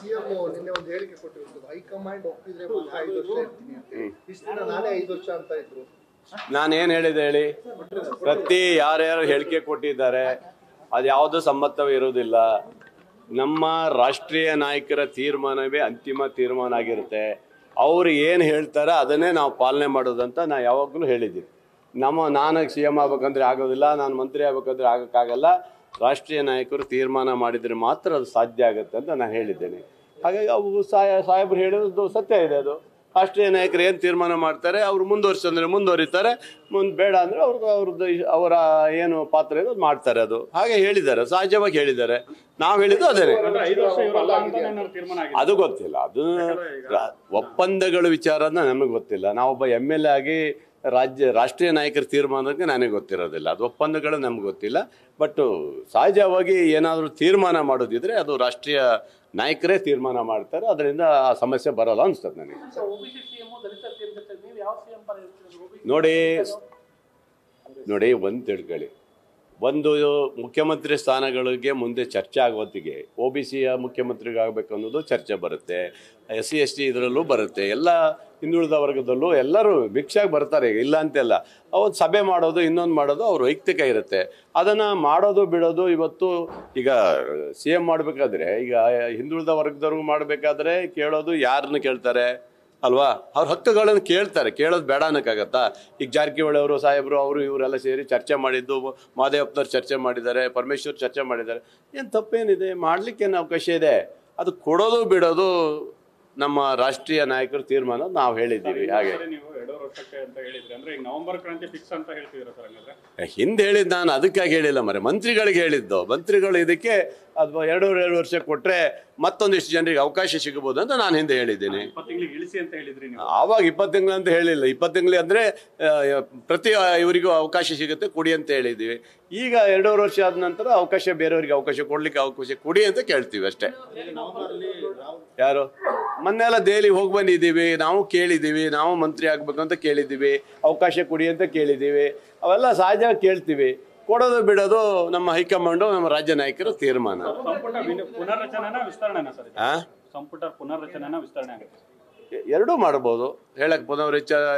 CM ನಿನ್ನೆ ಒಂದು ಹೇಳಿಕೆ ಕೊಟ್ಟಿರೋದು ಹೈಕಮಾಂಡ್ ಒಪ್ಪಿದ್ರೆ ಮಾತ್ರ 5 ವರ್ಷ ಇರ್ತೀನಿ ಅಂತ. ಇಷ್ಟು ದಿನ ನಾನೇ 5 ವರ್ಷ ಅಂತ ಇದ್ರು. ನಾನೇನು ಹೇಳಿದೆ ಹೇಳಿ? ಪ್ರತಿ ಯಾರ್ಯಾರು ಹೇಳಿಕೆ ಕೊಟ್ಟಿದ್ದಾರೆ ಅದು ಯಾವುದೂ ಸಮ್ಮತವೇ ಇರೋದಿಲ್ಲ. ನಮ್ಮ ರಾಷ್ಟ್ರೀಯ ನಾಯಕರ ತೀರ್ಮಾನವೇ ಅಂತಿಮ ತೀರ್ಮಾನ ಆಗಿರುತ್ತೆ. ಅವರು ಏನು ಹೇಳ್ತಾರೆ ಅದನ್ನೇ ನಾವು ಪಾಲನೆ ಮಾಡೋದಂತ ನಾನು ಯಾವಾಗಲೂ ಹೇಳಿದ್ದೀನಿ. ನಾನು ಸಿ ಎಂ ಆಗ್ಬೇಕಂದ್ರೆ ಆಗೋದಿಲ್ಲ, ನಾನು ಮಂತ್ರಿ ಆಗ್ಬೇಕಂದ್ರೆ ಆಗೋಕ್ಕಾಗಲ್ಲ. ರಾಷ್ಟ್ರೀಯ ನಾಯಕರು ತೀರ್ಮಾನ ಮಾಡಿದರೆ ಮಾತ್ರ ಅದು ಸಾಧ್ಯ ಆಗುತ್ತೆ ಅಂತ ನಾನು ಹೇಳಿದ್ದೇನೆ. ಹಾಗಾಗಿ ಅವು ಸಾಹೇಬರು ಹೇಳೋದು ಸತ್ಯ ಇದೆ. ಅದು ರಾಷ್ಟ್ರೀಯ ನಾಯಕರು ಏನು ತೀರ್ಮಾನ ಮಾಡ್ತಾರೆ ಅವರು ಮುಂದುವರಿಸಂದ್ರೆ ಮುಂದುವರಿತಾರೆ, ಬೇಡ ಅಂದರೆ ಅವರ ಏನು ಪಾತ್ರ ಇದೆ ಅದು ಮಾಡ್ತಾರೆ. ಅದು ಹಾಗೆ ಹೇಳಿದ್ದಾರೆ, ಸಹಜವಾಗಿ ಹೇಳಿದ್ದಾರೆ. ನಾವು ಹೇಳಿದ್ದು ಅದೇನೆ. ಅದು ಗೊತ್ತಿಲ್ಲ, ಅದು ಒಪ್ಪಂದಗಳ ವಿಚಾರನ ನಮಗೆ ಗೊತ್ತಿಲ್ಲ. ನಾವೊಬ್ಬ MLA ಆಗಿ ರಾಷ್ಟ್ರೀಯ ನಾಯಕರ ತೀರ್ಮಾನಕ್ಕೆ ನನಗೆ ಗೊತ್ತಿರೋದಿಲ್ಲ. ಅದು ಒಪ್ಪಂದಗಳು ನಮ್ಗೆ ಗೊತ್ತಿಲ್ಲ. ಬಟ್ ಸಹಜವಾಗಿ ಏನಾದರೂ ತೀರ್ಮಾನ ಮಾಡೋದಿದ್ರೆ ಅದು ರಾಷ್ಟ್ರೀಯ ನಾಯಕರೇ ತೀರ್ಮಾನ ಮಾಡ್ತಾರೆ. ಅದರಿಂದ ಆ ಸಮಸ್ಯೆ ಬರಲ್ಲ ಅನಿಸ್ತದೆ ನನಗೆ. ನೋಡಿ ಒಂದು ತಿಳ್ಕೊಳ್ಳಿ, ಒಂದು ಮುಖ್ಯಮಂತ್ರಿ ಸ್ಥಾನಗಳಿಗೆ ಮುಂದೆ ಚರ್ಚೆ ಆಗೋತ್ತಿಗೆ OBCಯ ಮುಖ್ಯಮಂತ್ರಿಗೆ ಆಗಬೇಕು ಅನ್ನೋದು ಚರ್ಚೆ ಬರುತ್ತೆ. SC ST ಇದರಲ್ಲೂ ಬರುತ್ತೆ. ಎಲ್ಲ ಹಿಂದುಳಿದ ವರ್ಗದಲ್ಲೂ ಎಲ್ಲರೂ ಭಿಕ್ಷಾಗಿ ಬರ್ತಾರೆ, ಇಲ್ಲ ಅಂತೆಲ್ಲ. ಅವತ್ತು ಸಭೆ ಮಾಡೋದು ಇನ್ನೊಂದು ಮಾಡೋದು ಅವ್ರ ವೈಯಕ್ತಿಕ ಇರುತ್ತೆ. ಅದನ್ನು ಮಾಡೋದು ಬಿಡೋದು. ಇವತ್ತು ಈಗ CM ಮಾಡಬೇಕಾದ್ರೆ ಈಗ ಹಿಂದುಳಿದ ವರ್ಗದವ್ರಿಗೂ ಮಾಡಬೇಕಾದ್ರೆ ಕೇಳೋದು ಯಾರನ್ನ ಕೇಳ್ತಾರೆ ಅಲ್ವಾ? ಅವ್ರ ಹಕ್ಕುಗಳನ್ನು ಕೇಳ್ತಾರೆ, ಕೇಳೋದು ಬೇಡ ಅನ್ನೋಕ್ಕಾಗತ್ತಾ? ಈಗ ಜಾರಕಿಹೊಳಿ ಅವರು ಸಾಹೇಬರು ಅವರು ಇವರೆಲ್ಲ ಸೇರಿ ಚರ್ಚೆ ಮಾಡಿದ್ದು, ಮಹದೇವಪ್ಪನವ್ರು ಚರ್ಚೆ ಮಾಡಿದ್ದಾರೆ, ಪರಮೇಶ್ವರ್ ಚರ್ಚೆ ಮಾಡಿದ್ದಾರೆ. ಏನು ತಪ್ಪೇನಿದೆ? ಮಾಡಲಿಕ್ಕೇನು ಅವಕಾಶ ಇದೆ. ಅದು ಕೊಡೋದು ಬಿಡೋದು ನಮ್ಮ ರಾಷ್ಟ್ರೀಯ ನಾಯಕರು ತೀರ್ಮಾನ ನಾವು ಹೇಳಿದ್ದೀವಿ. ಹಾಗೆ ಹಿಂದೆ ಹೇಳಿದ್ದು ನಾನು ಅದಕ್ಕಾಗಿ ಹೇಳಿಲ್ಲ ಮರೆ, ಮಂತ್ರಿಗಳಿಗೆ ಹೇಳಿದ್ದು. ಮಂತ್ರಿಗಳು ಇದಕ್ಕೆ ಅಥವಾ 2.5 ವರ್ಷ ಕೊಟ್ಟರೆ ಮತ್ತೊಂದಿಷ್ಟು ಜನರಿಗೆ ಅವಕಾಶ ಸಿಗಬಹುದು ಅಂತ ನಾನು ಹಿಂದೆ ಹೇಳಿದ್ದೀನಿ. ಆವಾಗ 20 ತಿಂಗಳು ಅಂತ ಹೇಳಿಲ್ಲ. 20 ತಿಂಗಳು ಅಂದರೆ ಪ್ರತಿ ಇವರಿಗೂ ಅವಕಾಶ ಸಿಗುತ್ತೆ ಕೊಡಿ ಅಂತ ಹೇಳಿದ್ದೀವಿ. ಈಗ 2.5 ವರ್ಷ ಆದ ನಂತರ ಅವಕಾಶ ಬೇರೆಯವರಿಗೆ ಅವಕಾಶ ಕೊಡ್ಲಿಕ್ಕೆ ಅವಕಾಶ ಕೊಡಿ ಅಂತ ಕೇಳ್ತೀವಿ ಅಷ್ಟೇ. ಯಾರು ಮೊನ್ನೆ ಎಲ್ಲ ದೆಹಲಿ ಹೋಗಿ ಬಂದಿದ್ದೀವಿ, ನಾವು ಕೇಳಿದ್ದೀವಿ, ನಾವು ಮಂತ್ರಿ ಆಗ್ಬೇಕಂತ ಕೇಳಿದ್ದೀವಿ, ಅವಕಾಶ ಕೊಡಿ ಅಂತ ಕೇಳಿದ್ದೀವಿ. ಅವೆಲ್ಲ ಸಹಜವಾಗಿ ಕೇಳ್ತೀವಿ. ಕೊಡೋದು ಬಿಡೋದು ನಮ್ಮ ಹೈಕಮಾಂಡು, ನಮ್ಮ ರಾಜ್ಯ ನಾಯಕರ ತೀರ್ಮಾನ. ಎರಡೂ ಮಾಡ್ಬೋದು. ಹೇಳಕ್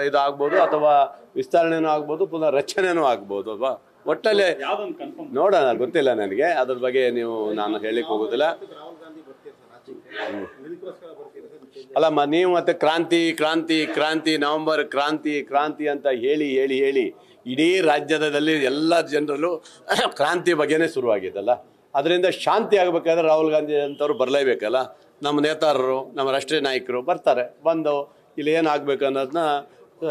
ಇದು ಆಗ್ಬೋದು ಅಥವಾ ವಿಸ್ತರಣೆನೂ ಆಗ್ಬೋದು, ಪುನರ್ರಚನೆನೂ ಆಗ್ಬೋದು ಅಲ್ವಾ? ಒಟ್ಟಲ್ಲಿ ನೋಡೋಣ, ಗೊತ್ತಿಲ್ಲ ನನಗೆ ಅದ್ರ ಬಗ್ಗೆ. ನಾನು ಹೇಳಿಕ್ ಹೋಗೋದಿಲ್ಲ. ಅಲ್ಲಮ್ಮ, ನೀವು ಮತ್ತೆ ಕ್ರಾಂತಿ ಕ್ರಾಂತಿ ಕ್ರಾಂತಿ ನವೆಂಬರ್ ಕ್ರಾಂತಿ ಕ್ರಾಂತಿ ಅಂತ ಹೇಳಿ ಹೇಳಿ ಹೇಳಿ ಇಡೀ ರಾಜ್ಯದಲ್ಲಿ ಎಲ್ಲ ಜನರಲ್ಲೂ ಕ್ರಾಂತಿ ಬಗ್ಗೆನೇ ಶುರುವಾಗಿದ್ದಲ್ಲ. ಅದರಿಂದ ಶಾಂತಿ ಆಗಬೇಕಾದ್ರೆ ರಾಹುಲ್ ಗಾಂಧಿ ಅಂತವ್ರು ಬರಲೇಬೇಕಲ್ಲ. ನಮ್ಮ ನೇತಾರರು, ನಮ್ಮ ರಾಷ್ಟ್ರೀಯ ನಾಯಕರು ಬರ್ತಾರೆ. ಬಂದು ಇಲ್ಲಿ ಏನಾಗಬೇಕು ಅನ್ನೋದನ್ನ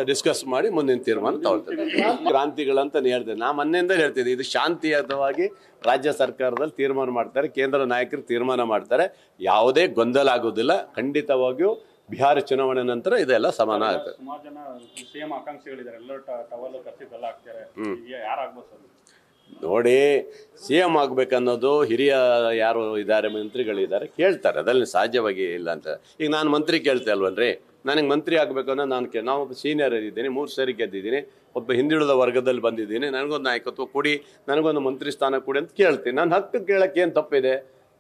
ಡಿಸ್ಕಸ್ ಮಾಡಿ ಮುಂದಿನ ತೀರ್ಮಾನ ತಗೊಳ್ತಾರೆ. ಕ್ರಾಂತಿಗಳಂತ ಹೇಳ್ತೇನೆ, ನಾ ಮೊನ್ನೆಯಿಂದ ಹೇಳ್ತಿದ್ದೆ. ಇದು ಶಾಂತಿಯುತವಾಗಿ ರಾಜ್ಯ ಸರ್ಕಾರದಲ್ಲಿ ತೀರ್ಮಾನ ಮಾಡ್ತಾರೆ, ಕೇಂದ್ರ ನಾಯಕರು ತೀರ್ಮಾನ ಮಾಡ್ತಾರೆ. ಯಾವುದೇ ಗೊಂದಲ ಆಗೋದಿಲ್ಲ. ಖಂಡಿತವಾಗಿಯೂ ಬಿಹಾರ ಚುನಾವಣೆ ನಂತರ ಇದೆಲ್ಲ ಸಮಾನ ಆಗುತ್ತೆ. ನೋಡಿ, CM ಆಗ್ಬೇಕನ್ನೋದು ಹಿರಿಯ ಯಾರು ಇದ್ದಾರೆ, ಮಂತ್ರಿಗಳಿದ್ದಾರೆ, ಕೇಳ್ತಾರೆ. ಅದ್ರಲ್ಲಿ ಸಹಜವಾಗಿ ಇಲ್ಲ ಅಂತ. ಈಗ ನಾನು ಮಂತ್ರಿ ಕೇಳ್ತೆ ಅಲ್ವನ್ರಿ, ನನಗೆ ಮಂತ್ರಿ ಆಗಬೇಕನ್ನೋ ನಾವು ಸೀನಿಯರ್ ಇದ್ದೀನಿ, 3 ಸರಿ ಗೆದ್ದಿದ್ದೀನಿ, ಒಬ್ಬ ಹಿಂದುಳಿದ ವರ್ಗದಲ್ಲಿ ಬಂದಿದ್ದೀನಿ, ನನಗೊಂದು ನಾಯಕತ್ವ ಕೊಡಿ, ನನಗೊಂದು ಮಂತ್ರಿ ಸ್ಥಾನ ಕೊಡಿ ಅಂತ ಕೇಳ್ತೀನಿ. ನನ್ನ ಹಕ್ಕು ಕೇಳಕ್ಕೆ ಏನು ತಪ್ಪಿದೆ?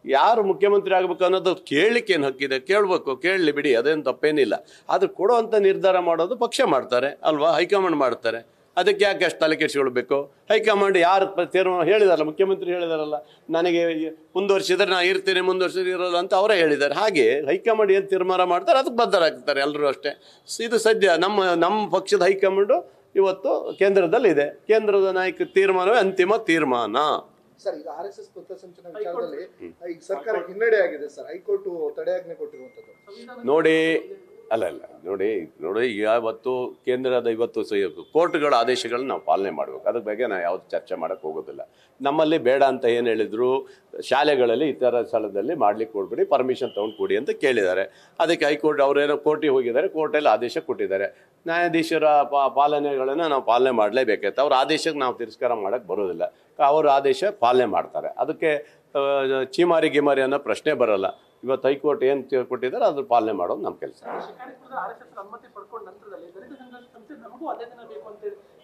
ಯಾರು ಮುಖ್ಯಮಂತ್ರಿ ಆಗಬೇಕು ಅನ್ನೋದು ಕೇಳಲಿಕ್ಕೆ ಏನು ಹಕ್ಕಿದೆ? ಕೇಳಬೇಕು, ಕೇಳಲಿ ಬಿಡಿ, ಅದೇನು ತಪ್ಪೇನಿಲ್ಲ. ಆದ್ರೆ ಕೊಡುವಂಥ ನಿರ್ಧಾರ ಮಾಡೋದು ಪಕ್ಷ ಮಾಡ್ತಾರೆ ಅಲ್ವಾ? ಹೈಕಮಾಂಡ್ ಮಾಡ್ತಾರೆ. ಅದಕ್ಕೆ ಯಾಕೆ ಅಷ್ಟು ತಲೆ ಕೆಡಿಸ್ಕೊಳ್ಬೇಕು? ಹೈಕಮಾಂಡ್ ಯಾರು ತೀರ್ಮಾನ ಹೇಳಿದಾರಲ್ಲ, ಮುಖ್ಯಮಂತ್ರಿ ಹೇಳಿದಾರಲ್ಲ, ನನಗೆ ಮುಂದುವರ್ಸಿದ್ರೆ ನಾ ಇರ್ತೀನಿ, ಮುಂದುವರ್ಸಿದ್ರೆ ಇರೋಲ್ಲ ಅಂತ ಅವರೇ ಹೇಳಿದ್ದಾರೆ. ಹಾಗೆ ಹೈಕಮಾಂಡ್ ಏನು ತೀರ್ಮಾನ ಮಾಡ್ತಾರೆ ಅದಕ್ಕೆ ಬದ್ಧರಾಗ್ತಾರೆ ಎಲ್ಲರೂ ಅಷ್ಟೇ. ಇದು ಸದ್ಯ ನಮ್ಮ ಪಕ್ಷದ ಹೈಕಮಾಂಡು ಇವತ್ತು ಕೇಂದ್ರದಲ್ಲಿ ಇದೆ. ಕೇಂದ್ರದ ನಾಯಕ ತೀರ್ಮಾನವೇ ಅಂತಿಮ ತೀರ್ಮಾನ. ಸರ್, ಈಗ RSS ಪಥಸಂಚಲನ ವಿಚಾರದಲ್ಲಿ ಈಗ ಸರ್ಕಾರ ಹಿನ್ನಡೆ ಆಗಿದೆ ಸರ್. ಹೈಕೋರ್ಟ್ ತಡೆಯಾಜ್ಞೆ ಕೊಟ್ಟಿರುವಂತದ್ದು ನೋಡಿ ಇವತ್ತು ಕೇಂದ್ರದ ಕೋರ್ಟ್ಗಳ ಆದೇಶಗಳನ್ನ ನಾವು ಪಾಲನೆ ಮಾಡಬೇಕು. ಅದ್ರ ಬಗ್ಗೆ ನಾವು ಯಾವ್ದು ಚರ್ಚೆ ಮಾಡಕ್ಕೆ ಹೋಗೋದಿಲ್ಲ. ನಮ್ಮಲ್ಲಿ ಬೇಡ ಅಂತ ಏನು ಹೇಳಿದ್ರು, ಶಾಲೆಗಳಲ್ಲಿ ಇತರ ಸ್ಥಳದಲ್ಲಿ ಮಾಡ್ಲಿಕ್ಕೆ ಕೊಡ್ಬೇಡಿ, ಪರ್ಮಿಷನ್ ತೊಗೊಂಡು ಕೊಡಿ ಅಂತ ಕೇಳಿದ್ದಾರೆ. ಅದಕ್ಕೆ ಹೈಕೋರ್ಟ್ ಅವರೇನೋ ಕೋರ್ಟಿಗೆ ಹೋಗಿದ್ದಾರೆ, ಕೋರ್ಟಲ್ಲಿ ಆದೇಶ ಕೊಟ್ಟಿದ್ದಾರೆ. ನ್ಯಾಯಾಧೀಶರ ಪಾಲನೆಗಳನ್ನು ನಾವು ಪಾಲನೆ ಮಾಡಲೇಬೇಕಾಯ್ತು. ಅವ್ರ ಆದೇಶಕ್ಕೆ ನಾವು ತಿರಸ್ಕಾರ ಮಾಡೋಕ್ಕೆ ಬರೋದಿಲ್ಲ. ಅವ್ರ ಆದೇಶ ಪಾಲನೆ ಮಾಡ್ತಾರೆ. ಅದಕ್ಕೆ ಚೀಮಾರಿ ಗಿಮಾರಿ ಅನ್ನೋ ಪ್ರಶ್ನೆ ಬರೋಲ್ಲ. ಇವತ್ತು ಹೈಕೋರ್ಟ್ ಏನು ಕೊಟ್ಟಿದ್ದಾರೆ ಅದ್ರ ಪಾಲನೆ ಮಾಡೋದು ನಮ್ಮ ಕೆಲಸ.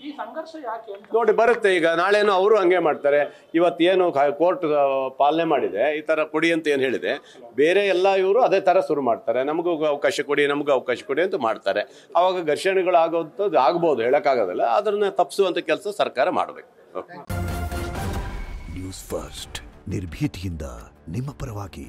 ಈ ಸಂಘರ್ಷ ಯಾಕೆ ಅಂತ ನೋಡಿ ಬರುತ್ತೆ. ಈಗ ನಾಳೆನೂ ಅವರು ಹಂಗೆ ಮಾಡ್ತಾರೆ. ಇವತ್ತೇನು ಕೋರ್ಟ್ ಪಾಲನೆ ಮಾಡಿದೆ, ಈ ಥರ ಕೊಡಿ ಅಂತ ಏನು ಹೇಳಿದೆ, ಬೇರೆ ಎಲ್ಲ ಇವರು ಅದೇ ಥರ ಶುರು ಮಾಡ್ತಾರೆ. ನಮಗೂ ಅವಕಾಶ ಕೊಡಿ, ನಮಗೂ ಅವಕಾಶ ಕೊಡಿ ಅಂತ ಮಾಡ್ತಾರೆ. ಆವಾಗ ಘರ್ಷಣೆಗಳು ಆಗೋದು ಆಗ್ಬೋದು, ಹೇಳೋಕ್ಕಾಗೋದಿಲ್ಲ. ಅದನ್ನ ತಪ್ಪಿಸುವಂಥ ಕೆಲಸ ಸರ್ಕಾರ ಮಾಡಬೇಕು. ನ್ಯೂಸ್ ಫಸ್ಟ್ ನಿರ್ಭೀತಿಯಿಂದ ನಿಮ್ಮ ಪರವಾಗಿ.